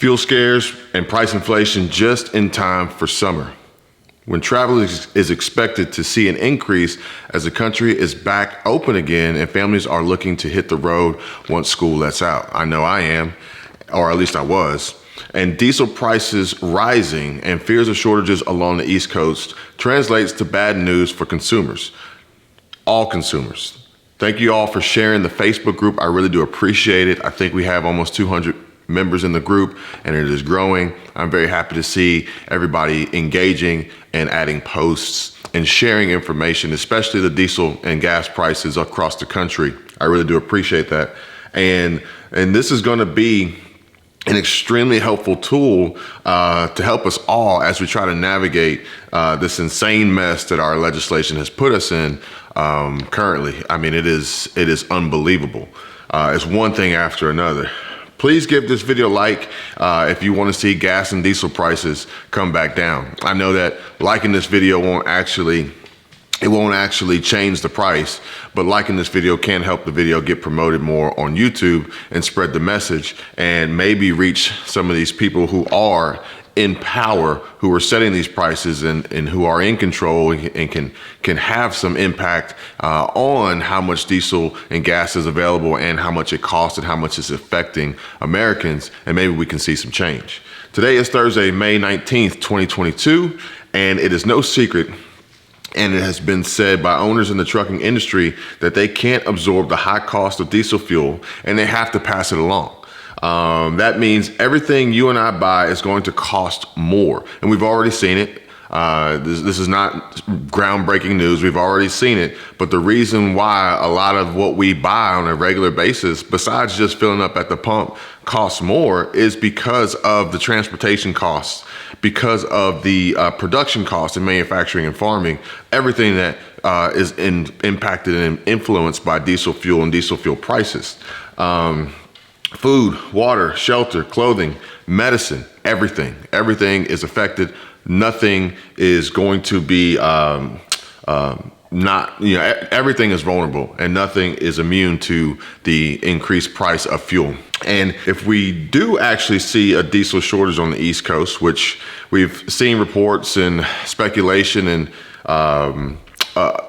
Fuel scares and price inflation just in time for summer, when travel is expected to see an increase as the country is back open again and families are looking to hit the road once school lets out. I know I am, or at least I was. And diesel prices rising and fears of shortages along the East Coast translates to bad news for consumers, all consumers. Thank you all for sharing the Facebook group. I really do appreciate it. I think we have almost 200 members in the group and it is growing. I'm very happy to see everybody engaging and adding posts and sharing information, especially the diesel and gas prices across the country. I really do appreciate that. And this is going to be an extremely helpful tool to help us all as we try to navigate this insane mess that our legislation has put us in currently. I mean, it is unbelievable. It's one thing after another. Please give this video a like if you want to see gas and diesel prices come back down. I know that liking this video won't actually change the price, but liking this video can help the video get promoted more on YouTube and spread the message and maybe reach some of these people who are in power, who are setting these prices and who are in control and can have some impact on how much diesel and gas is available and how much it costs and how much it's affecting Americans, and maybe we can see some change. Today is Thursday, May 19th, 2022, and it is no secret, and it has been said by owners in the trucking industry that they can't absorb the high cost of diesel fuel and they have to pass it along. That means everything you and I buy is going to cost more. And we've already seen it. This is not groundbreaking news. We've already seen it. But the reason why a lot of what we buy on a regular basis, besides just filling up at the pump, costs more is because of the transportation costs, because of the production costs in manufacturing and farming, everything that is impacted and influenced by diesel fuel and diesel fuel prices. Food, water, shelter, clothing, medicine, everything is affected. Nothing is going to be everything is vulnerable and nothing is immune to the increased price of fuel. And if we do actually see a diesel shortage on the East Coast, which we've seen reports and speculation and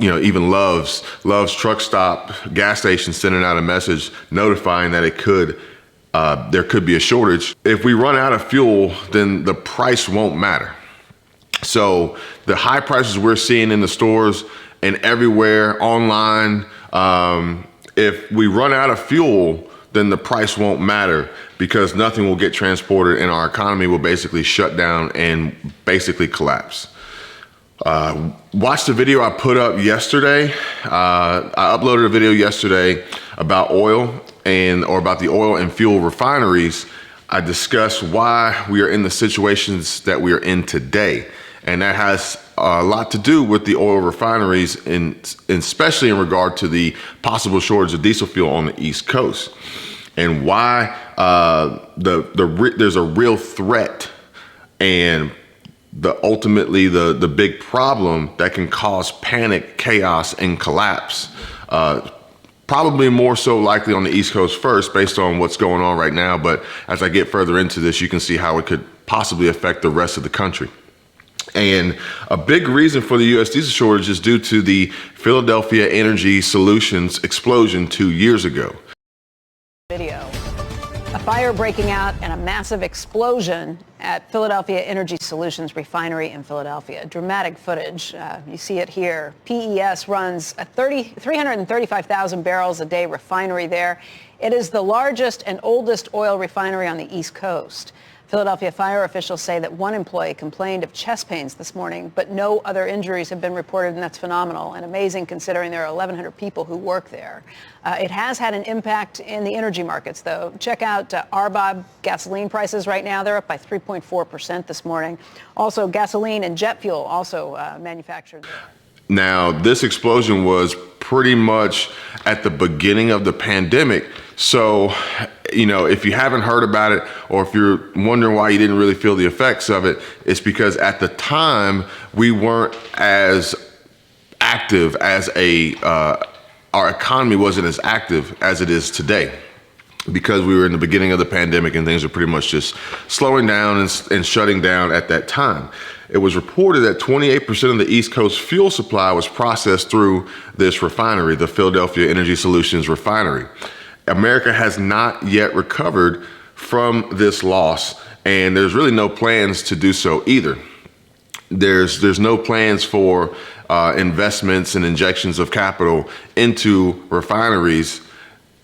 even Love's truck stop gas station sending out a message notifying that there could be a shortage. If we run out of fuel, then the price won't matter. So the high prices we're seeing in the stores and everywhere online, if we run out of fuel, then the price won't matter because nothing will get transported and our economy will basically shut down and basically collapse. Watch the video I put up yesterday. I uploaded a video yesterday about oil or about the oil and fuel refineries. I discussed why we are in the situations that we are in today. And that has a lot to do with the oil refineries, especially in regard to the possible shortage of diesel fuel on the East Coast, and why there's a real threat and ultimately the big problem that can cause panic, chaos, and collapse. Probably more so likely on the East Coast first based on what's going on right now. But as I get further into this, you can see how it could possibly affect the rest of the country. And a big reason for the U.S. diesel shortage is due to the Philadelphia Energy Solutions explosion 2 years ago. Video. A fire breaking out and a massive explosion at Philadelphia Energy Solutions refinery in Philadelphia. Dramatic footage. You see it here. PES runs a 335,000 barrels a day refinery there. It is the largest and oldest oil refinery on the East Coast. Philadelphia fire officials say that one employee complained of chest pains this morning, but no other injuries have been reported, and that's phenomenal and amazing considering there are 1,100 people who work there. It has had an impact in the energy markets, though. Check out RBOB gasoline prices right now. They're up by 3.4% this morning. Also, gasoline and jet fuel also manufactured. Now, this explosion was pretty much at the beginning of the pandemic. So, if you haven't heard about it, or if you're wondering why you didn't really feel the effects of it, it's because at the time we weren't as active as our economy wasn't as active as it is today. because we were in the beginning of the pandemic and things are pretty much just slowing down and shutting down at that time. It was reported that 28% of the East Coast fuel supply was processed through this refinery, the Philadelphia Energy Solutions refinery. America has not yet recovered from this loss, and there's really no plans to do so either. There's no plans for investments and injections of capital into refineries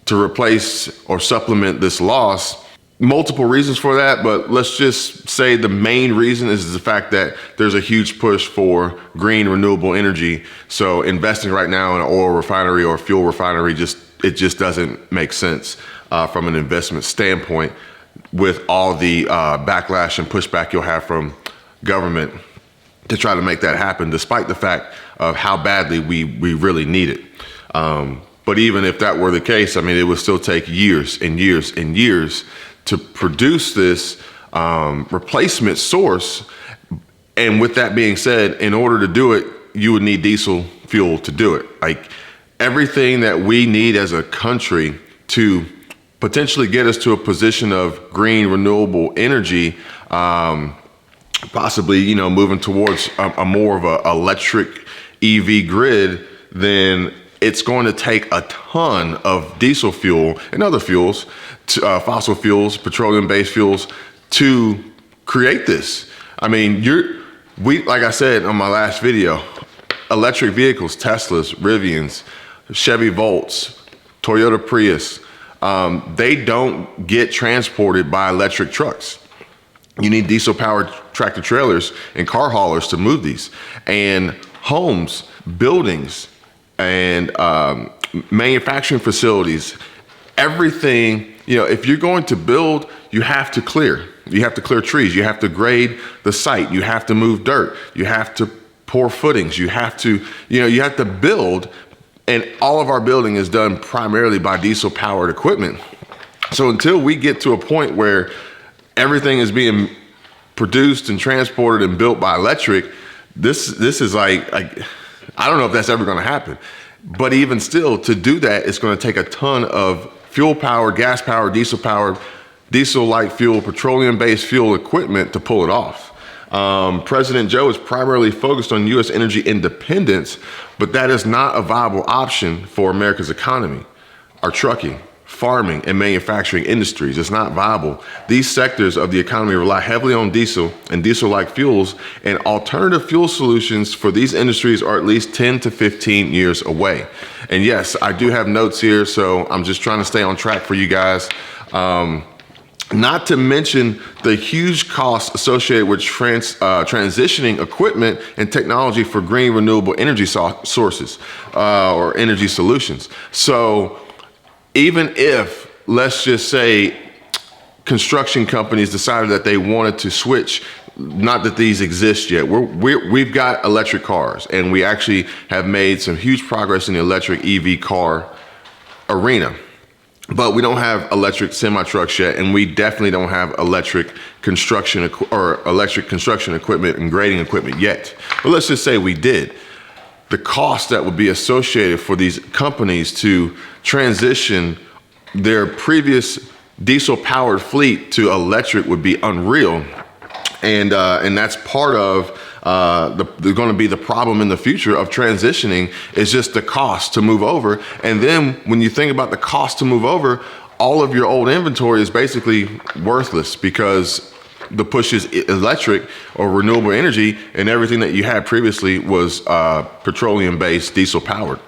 to replace or supplement this loss. Multiple reasons for that, but let's just say the main reason is the fact that there's a huge push for green renewable energy. So investing right now in an oil refinery or fuel refinery it just doesn't make sense from an investment standpoint, with all the backlash and pushback you'll have from government to try to make that happen, despite the fact of how badly we really need it. But even if that were the case, I mean, it would still take years and years and years to produce this replacement source. And with that being said, in order to do it, you would need diesel fuel to do it. Like, everything that we need as a country to potentially get us to a position of green renewable energy, possibly, moving towards a more of a electric EV grid, then it's going to take a ton of diesel fuel and other fuels, fossil fuels, petroleum-based fuels, to create this. I mean, like I said on my last video, electric vehicles, Teslas, Rivians, Chevy Volts, Toyota Prius, they don't get transported by electric trucks. You need diesel-powered tractor trailers and car haulers to move these. And homes, buildings, and manufacturing facilities, everything, if you're going to build, you have to clear. You have to clear trees. You have to grade the site. You have to move dirt. You have to pour footings. You have to build. And all of our building is done primarily by diesel-powered equipment. So until we get to a point where everything is being produced and transported and built by electric, this is like I don't know if that's ever going to happen. But even still, to do that, it's going to take a ton of fuel-powered, gas-powered, diesel-powered, diesel-like fuel, petroleum-based fuel equipment to pull it off. President Joe is primarily focused on U.S. energy independence, but that is not a viable option for America's economy. Our trucking, farming, and manufacturing industries is not viable. These sectors of the economy rely heavily on diesel and diesel-like fuels, and alternative fuel solutions for these industries are at least 10 to 15 years away. And yes, I do have notes here, so I'm just trying to stay on track for you guys. Not to mention the huge costs associated with transitioning equipment and technology for green renewable energy sources or energy solutions. So even if, let's just say, construction companies decided that they wanted to switch, not that these exist yet, we've got electric cars, and we actually have made some huge progress in the electric EV car arena. But we don't have electric semi-trucks yet, and we definitely don't have electric construction equipment and grading equipment yet. But let's just say we did. The cost that would be associated for these companies to transition their previous diesel-powered fleet to electric would be unreal. And that's part of going to be the problem in the future of transitioning, is just the cost to move over. And then when you think about the cost to move over, all of your old inventory is basically worthless, because the push is electric or renewable energy, and everything that you had previously was petroleum-based, diesel-powered.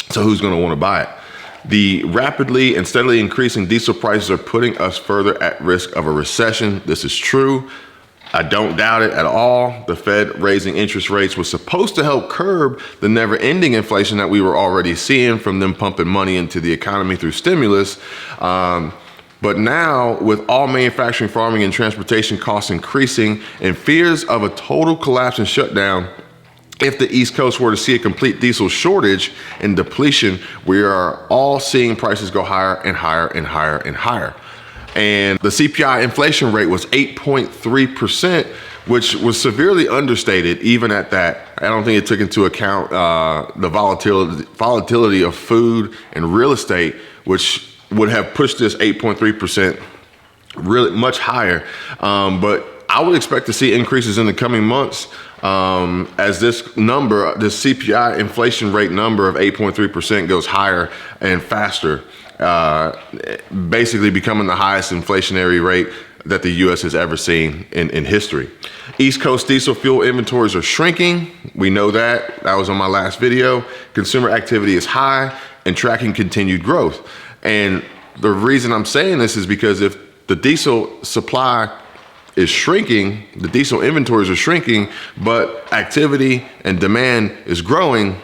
So who's going to want to buy it? The rapidly and steadily increasing diesel prices are putting us further at risk of a recession. This is true. I don't doubt it at all. The Fed raising interest rates was supposed to help curb the never-ending inflation that we were already seeing from them pumping money into the economy through stimulus. But now, with all manufacturing, farming, and transportation costs increasing, and fears of a total collapse and shutdown, if the East Coast were to see a complete diesel shortage and depletion, we are all seeing prices go higher and higher and higher and higher. And the CPI inflation rate was 8.3%, which was severely understated even at that. I don't think it took into account the volatility of food and real estate, which would have pushed this 8.3% really much higher. But I would expect to see increases in the coming months as this CPI inflation rate number of 8.3% goes higher and faster, basically becoming the highest inflationary rate that the U.S. has ever seen in history. East Coast diesel fuel inventories are shrinking. We know that. That was on my last video. Consumer activity is high and tracking continued growth. And the reason I'm saying this is because if the diesel supply is shrinking, the diesel inventories are shrinking, but activity and demand is growing,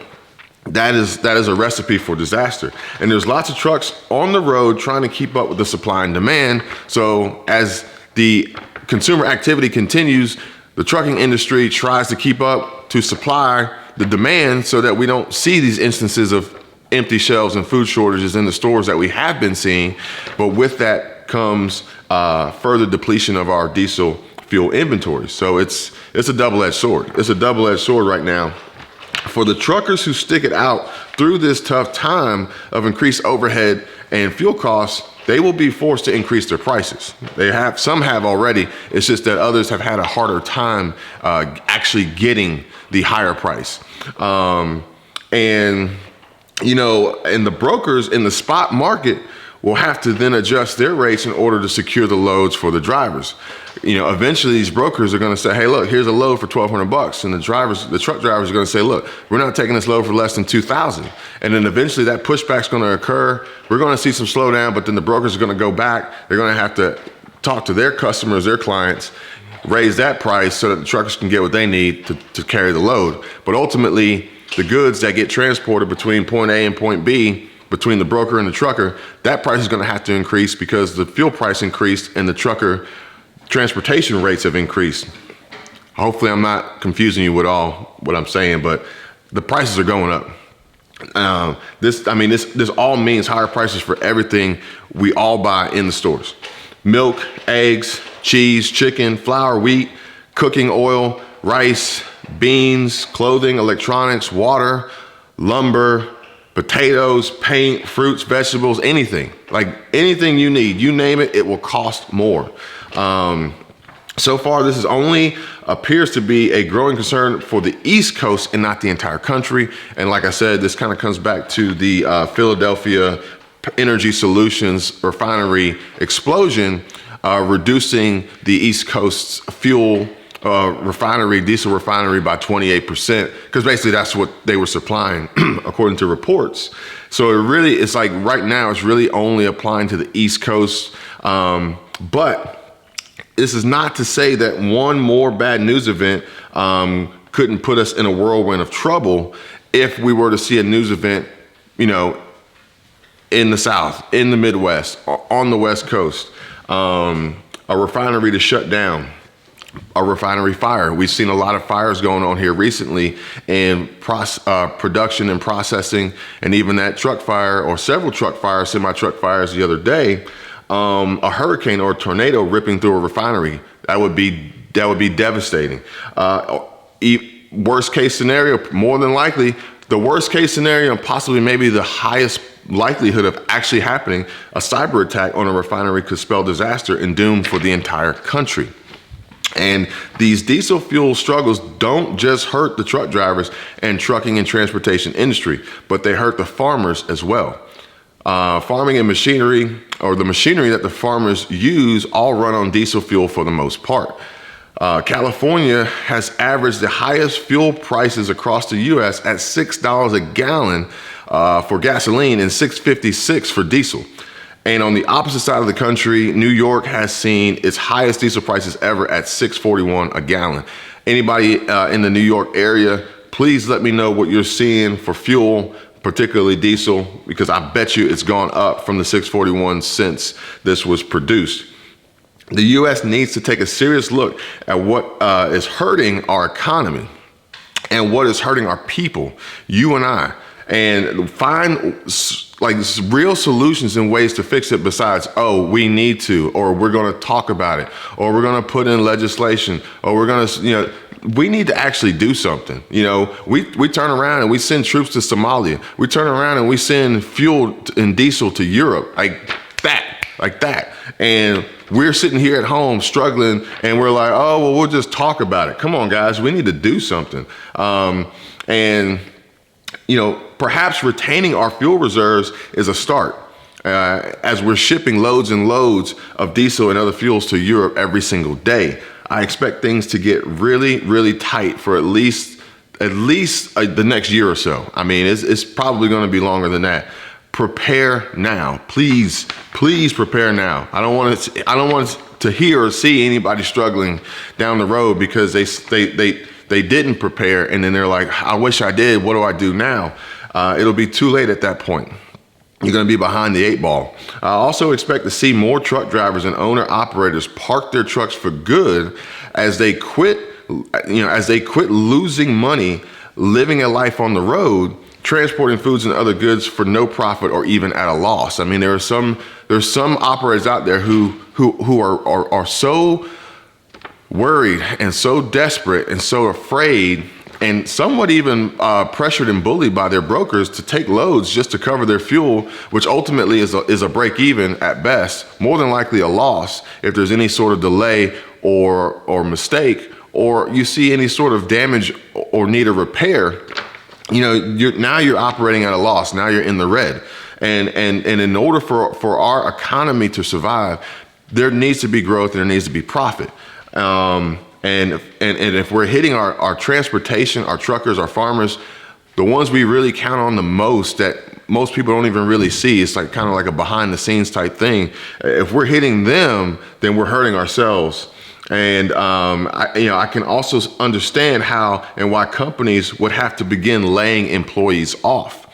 that is a recipe for disaster. And there's lots of trucks on the road trying to keep up with the supply and demand. So as the consumer activity continues, the trucking industry tries to keep up to supply the demand so that we don't see these instances of empty shelves and food shortages in the stores that we have been seeing. But with that comes further depletion of our diesel fuel inventory. So it's a double-edged sword. It's a double-edged sword right now. For the truckers who stick it out through this tough time of increased overhead and fuel costs, they will be forced to increase their prices. Some have already. It's just that others have had a harder time actually getting the higher price. And the brokers in the spot market will have to then adjust their rates in order to secure the loads for the drivers. Eventually these brokers are going to say, hey, look, here's a load for $1,200. And the truck drivers are going to say, look, we're not taking this load for less than $2,000. And then eventually that pushback's going to occur. We're going to see some slowdown, but then the brokers are going to go back. They're going to have to talk to their customers, their clients, raise that price so that the truckers can get what they need to carry the load. But ultimately, the goods that get transported between point A and point B, between the broker and the trucker, that price is going to have to increase because the fuel price increased and the trucker transportation rates have increased. Hopefully I'm not confusing you with all what I'm saying, but the prices are going up. This all means higher prices for everything we all buy in the stores. Milk, eggs, cheese, chicken, flour, wheat, cooking oil, rice, beans, clothing, electronics, water, lumber, potatoes, paint, fruits, vegetables, anything. Like anything you need, you name it, it will cost more. So far, this is only appears to be a growing concern for the East Coast and not the entire country. And like I said, this kind of comes back to the Philadelphia Energy Solutions refinery explosion, reducing the East Coast's fuel diesel refinery by 28%, because basically that's what they were supplying according to reports. So it's like right now it's really only applying to the East Coast. But this is not to say that one more bad news event couldn't put us in a whirlwind of trouble if we were to see a news event, in the South, in the Midwest, on the West Coast, a refinery to shut down, a refinery fire. We've seen a lot of fires going on here recently in production and processing, and even that truck fire or several truck fires, semi-truck fires the other day, a hurricane or a tornado ripping through a refinery. That would be devastating. Worst case scenario, more than likely, the worst case scenario and possibly maybe the highest likelihood of actually happening, a cyber attack on a refinery could spell disaster and doom for the entire country. And these diesel fuel struggles don't just hurt the truck drivers and trucking and transportation industry, but they hurt the farmers as well. Farming and machinery, or the machinery that the farmers use, all run on diesel fuel for the most part. California has averaged the highest fuel prices across the U.S. at $6 a gallon for gasoline and $6.56 for diesel. And on the opposite side of the country, New York has seen its highest diesel prices ever at $6.41 a gallon. Anybody in the New York area, please let me know what you're seeing for fuel, particularly diesel, because I bet you it's gone up from the $6.41 since this was produced. The U.S. needs to take a serious look at what is hurting our economy and what is hurting our people, you and I, and find real solutions and ways to fix it besides, we need to, or we're going to talk about it, or we're going to put in legislation, or we're going to, we need to actually do something. You know, we turn around and we send troops to Somalia. We turn around and we send fuel and diesel to Europe, like that. And we're sitting here at home struggling, and we're like, oh, well, we'll just talk about it. Come on, guys, we need to do something. And, you know, perhaps retaining our fuel reserves is a start. As we're shipping loads and loads of diesel and other fuels to Europe every single day, I expect things to get really, really tight for at least the next year or so. I mean, it's probably going to be longer than that. Prepare now, please prepare now. I don't want to hear or see anybody struggling down the road because they didn't prepare, and then they're like, I wish I did. What do I do now? It'll be too late at that point. You're going to be behind the 8 ball. I also expect to see more truck drivers and owner operators park their trucks for good as they quit losing money, living a life on the road, transporting foods and other goods for no profit or even at a loss. I mean, there's some operators out there who are so worried and so desperate and so afraid and somewhat even pressured and bullied by their brokers to take loads just to cover their fuel, which ultimately is a break even at best, more than likely a loss if there's any sort of delay or mistake, or you see any sort of damage or need a repair. You know, you're operating at a loss. Now you're in the red. And in order for our economy to survive, there needs to be growth and there needs to be profit. And if we're hitting our transportation, our truckers, our farmers, the ones we really count on the most that most people don't even really see, it's like kind of like a behind the scenes type thing. If we're hitting them, then we're hurting ourselves. And I can also understand how and why companies would have to begin laying employees off,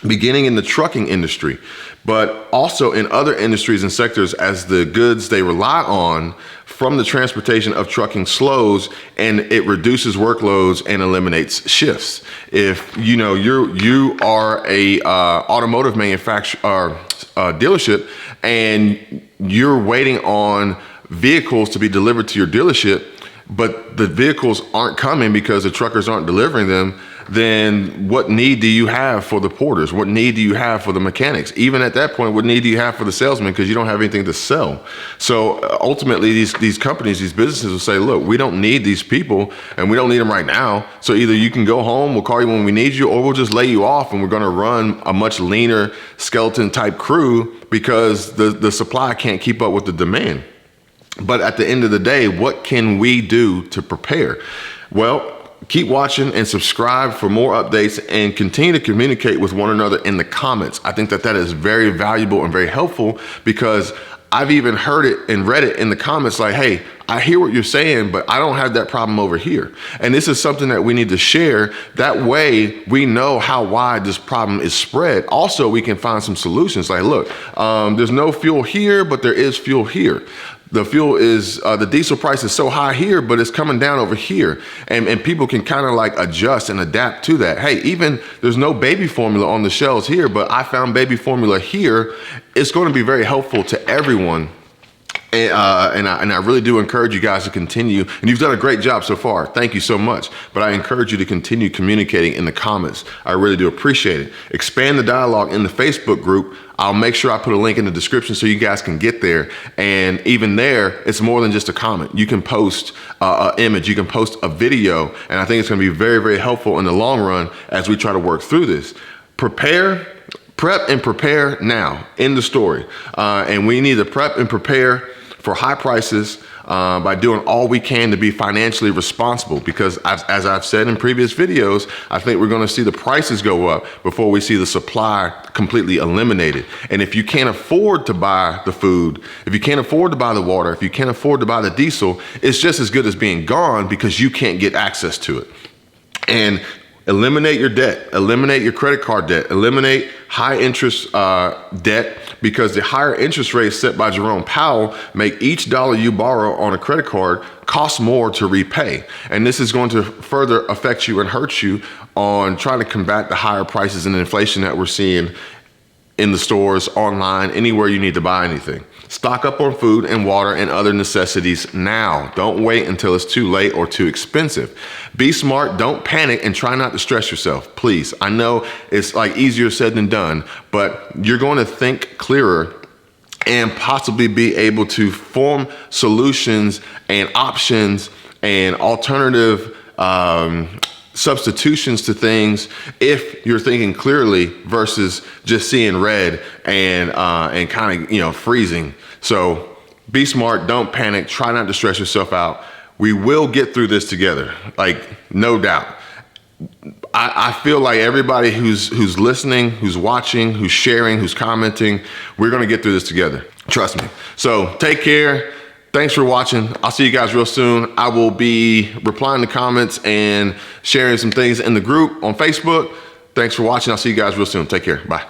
beginning in the trucking industry, but also in other industries and sectors as the goods they rely on from the transportation of trucking slows and it reduces workloads and eliminates shifts. If you are a automotive manufacturer dealership and you're waiting on vehicles to be delivered to your dealership, but the vehicles aren't coming because the truckers aren't delivering them, then what need do you have for the porters? What need do you have for the mechanics? Even at that point, what need do you have for the salesmen because you don't have anything to sell? So ultimately, these companies, these businesses will say, look, we don't need these people and we don't need them right now. So either you can go home, we'll call you when we need you, or we'll just lay you off and we're going to run a much leaner skeleton type crew because the supply can't keep up with the demand. But at the end of the day, what can we do to prepare? Well, keep watching and subscribe for more updates and continue to communicate with one another in the comments. I think that is very valuable and very helpful because I've even heard it and read it in the comments like, hey, I hear what you're saying, but I don't have that problem over here. And this is something that we need to share. That way we know how wide this problem is spread. Also, we can find some solutions like, look, there's no fuel here, but there is fuel here. The fuel is, the diesel price is so high here, but it's coming down over here. And people can kind of like adjust and adapt to that. Hey, even there's no baby formula on the shelves here, but I found baby formula here. It's going to be very helpful to everyone. And I really do encourage you guys to continue. And you've done a great job so far. Thank you so much. But I encourage you to continue communicating in the comments. I really do appreciate it. Expand the dialogue in the Facebook group. I'll make sure I put a link in the description so you guys can get there. And even there, it's more than just a comment. You can post an image, you can post a video. And I think it's going to be very, very helpful in the long run as we try to work through this. Prep and prepare now. End the story. And we need to prep and prepare for high prices by doing all we can to be financially responsible, because as I've said in previous videos, I think we're going to see the prices go up before we see the supply completely eliminated. And if you can't afford to buy the food, if you can't afford to buy the water, if you can't afford to buy the diesel, it's just as good as being gone because you can't get access to it. And eliminate your debt, eliminate your credit card debt, eliminate high interest debt, because the higher interest rates set by Jerome Powell make each dollar you borrow on a credit card cost more to repay. And this is going to further affect you and hurt you on trying to combat the higher prices and inflation that we're seeing in the stores, online, anywhere you need to buy anything. Stock up on food and water and other necessities now. Don't wait until it's too late or too expensive. Be smart, don't panic, and try not to stress yourself, please. I know it's like easier said than done, but you're going to think clearer and possibly be able to form solutions and options and alternative substitutions to things if you're thinking clearly versus just seeing red and kind of freezing. So be smart, don't panic, try not to stress yourself out. We will get through this together, like no doubt. I feel like everybody who's listening, who's watching, who's sharing, who's commenting, we're gonna get through this together. Trust me. So take care. Thanks for watching. I'll see you guys real soon. I will be replying to comments and sharing some things in the group on Facebook. Thanks for watching. I'll see you guys real soon. Take care. Bye.